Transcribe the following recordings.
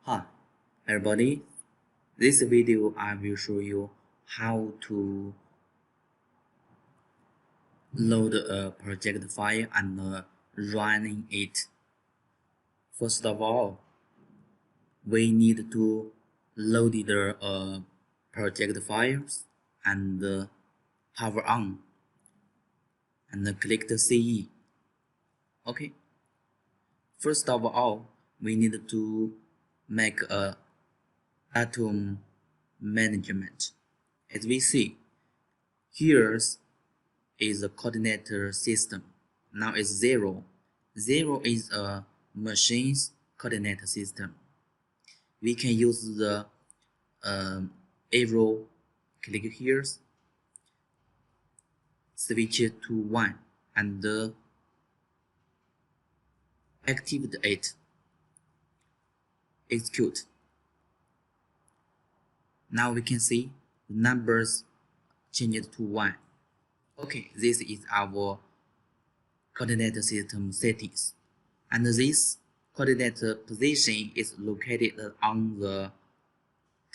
Hi everybody, this video I will show you how to load a project file and running it. First of all, we need to load the project files and power on and click the CE. Okay. First of all, we need to make a atom management. As we see, here is a coordinator system. Now it's 0. 0 is a machine's coordinate system. We can use the arrow, click here, switch it to 1 and activate it. Execute. Now we can see the numbers changed to 1. Okay, this is our coordinate system settings. And this coordinate position is located on the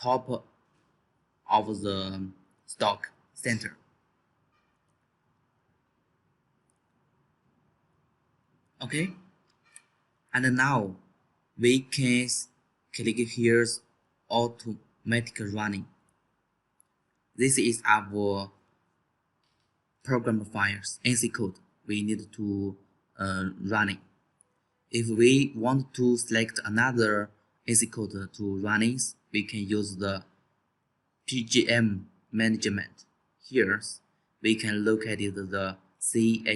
top of the stock center. Okay, and now we can click here automatic running. This is our program files NC code we need to running. If we want to select another NC code to running, we can use the PGM management. Here we can locate the CHE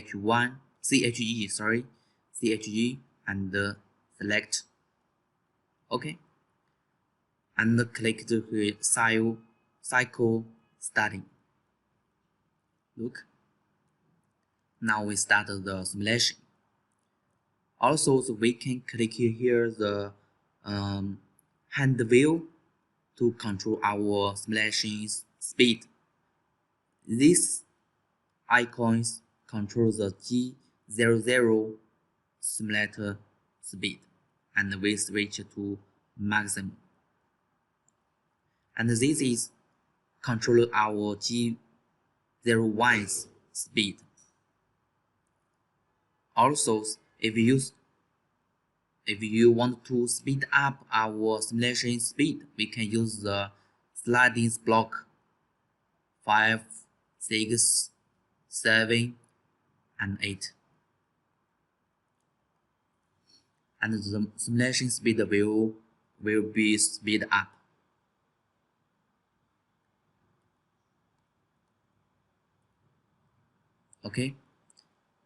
and select OK and click the cycle starting. Look, now we start the simulation. Also, we can click here the hand wheel to control our simulation speed. This icons control the G00 simulator speed, and we switch to maximum. And this is control our G01's speed. Also, if you want to speed up our simulation speed, we can use the sliding block 5, 6, 7, and 8. And the simulation speed will be speed up. Okay,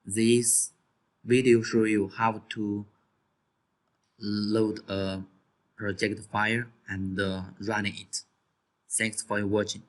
this video show you how to load a project file and running it. Thanks for watching.